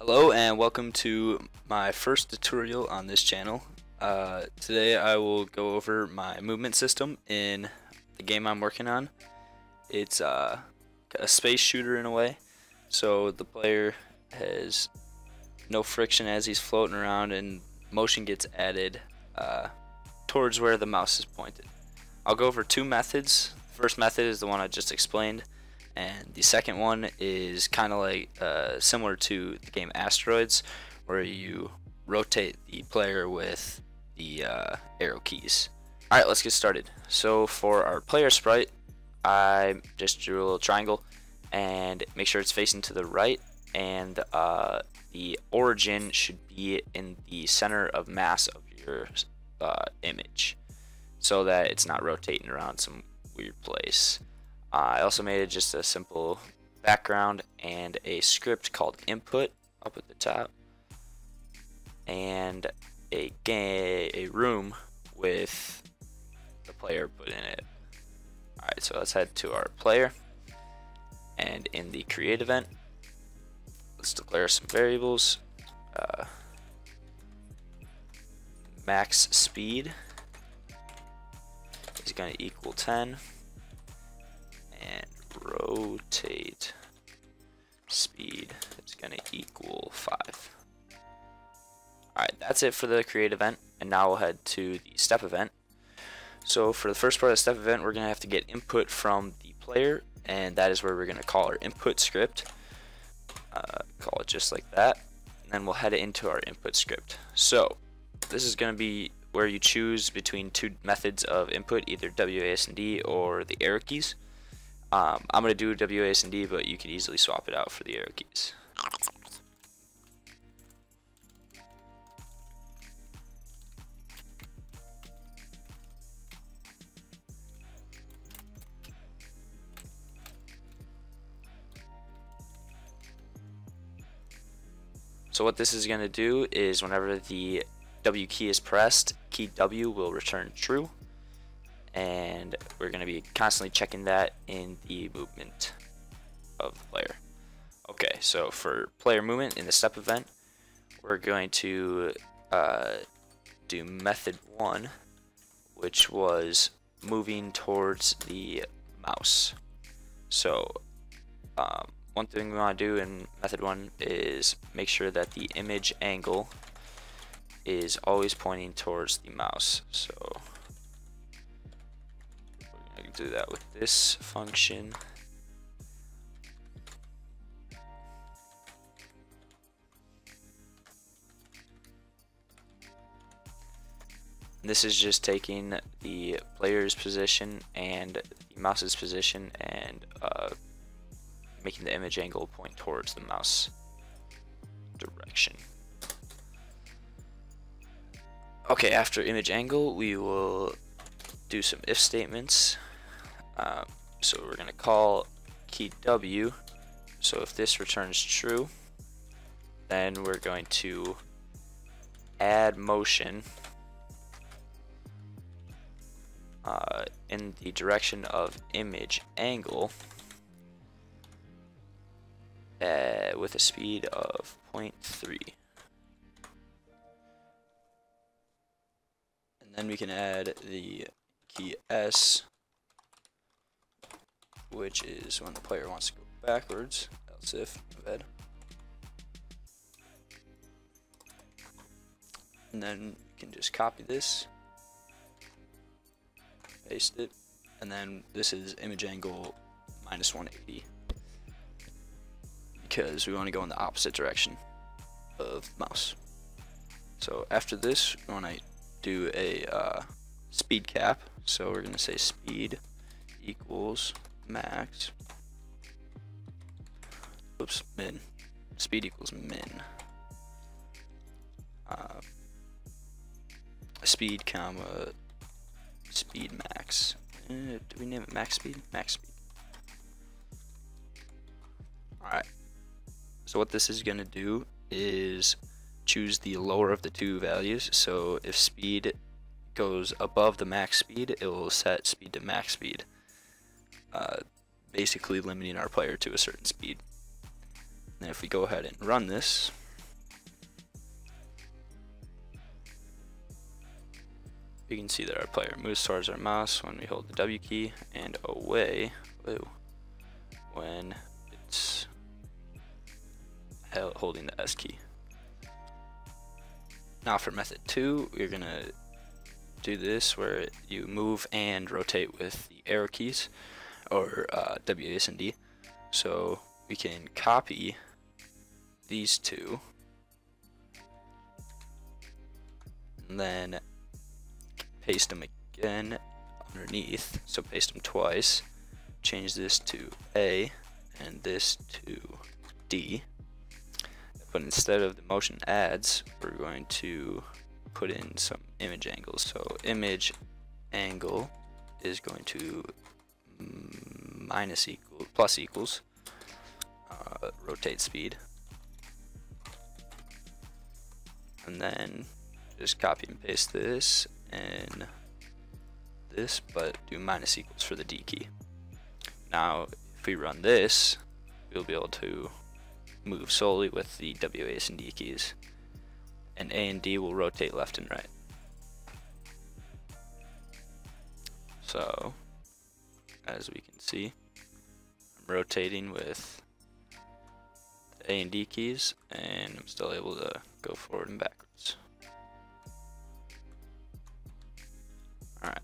Hello and welcome to my first tutorial on this channel. Today I will go over my movement system in the game I'm working on. It's a space shooter in a way, so the player has no friction as he's floating around and motion gets added towards where the mouse is pointed. I'll go over two methods. The first method is the one I just explained, and the second one is kind of like similar to the game Asteroids, where you rotate the player with the arrow keys. Alright, let's get started. So for our player sprite, I just drew a little triangle and make sure it's facing to the right, and the origin should be in the center of mass of your image so that it's not rotating around some weird place. I also made it just a simple background and a script called input up at the top, and a room with the player put in it. Alright, so let's head to our player, and in the create event, let's declare some variables. Max speed is going to equal 10. And rotate speed is going to equal 5. Alright, that's it for the create event, and now we'll head to the step event. So for the first part of the step event, we're going to have to get input from the player, and that is where we're going to call our input script. Call it just like that, and then we'll head it into our input script. So this is going to be where you choose between two methods of input, either WASD or the arrow keys. I'm going to do WASD, but you could easily swap it out for the arrow keys. So what this is going to do is whenever the W key is pressed, key W will return true. And we're going to be constantly checking that in the movement of the player. Okay, so for player movement in the step event, we're going to do method 1, which was moving towards the mouse. So one thing we want to do in method 1 is make sure that the image angle is always pointing towards the mouse. So do that with this function. And this is just taking the player's position and the mouse's position and making the image angle point towards the mouse direction. Okay, after image angle, we will do some if statements. So we're going to call key W. So if this returns true, then we're going to add motion in the direction of image angle with a speed of 0.3. And then we can add the key S, which is when the player wants to go backwards, else if, embed. And then you can just copy this, paste it, and then this is image angle minus 180, because we want to go in the opposite direction of the mouse. So after this, we want to do a speed cap, so we're going to say speed equals max, oops, min, speed equals min, speed comma speed max. Do we name it max speed? Max speed. Alright, so what this is going to do is choose the lower of the two values. So if speed goes above the max speed, it will set speed to max speed, basically limiting our player to a certain speed. And if we go ahead and run this, we can see that our player moves towards our mouse when we hold the W key, and away when it's holding the S key. Now for method 2, we're going to do this where you move and rotate with the arrow keys, or W, S, and D. So we can copy these two, and then paste them again underneath. So paste them twice, change this to A and this to D. But instead of the motion adds, we're going to put in some image angles. So image angle is going to plus equals rotate speed, and then just copy and paste this and this, but do minus equals for the D key. Now if we run this, we'll be able to move solely with the W, A, and D keys, and A and D will rotate left and right. So as we can see, I'm rotating with the A and D keys, and I'm still able to go forward and backwards. Alright.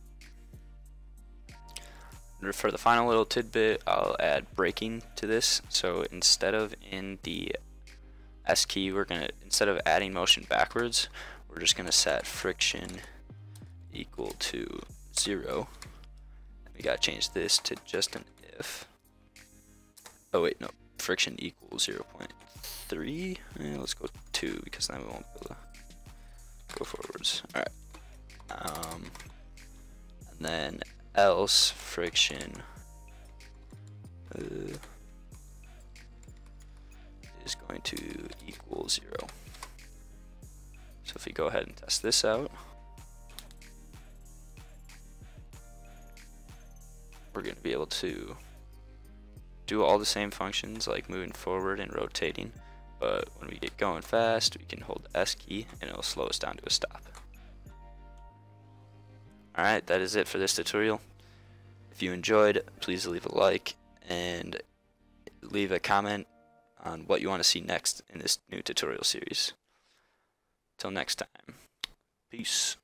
For the final little tidbit, I'll add braking to this. So instead of in the S key, instead of adding motion backwards, we're just gonna set friction equal to 0. We gotta change this to just an if. Oh wait, no, friction equals 0.3. Let's go 2 because then we won't be able to go forwards. Alright. And then else friction is going to equal 0. So if we go ahead and test this out, we're going to be able to do all the same functions like moving forward and rotating, but when we get going fast, we can hold the S key and it'll slow us down to a stop. Alright, that is it for this tutorial. If you enjoyed, please leave a like and leave a comment on what you want to see next in this new tutorial series. Till next time, peace.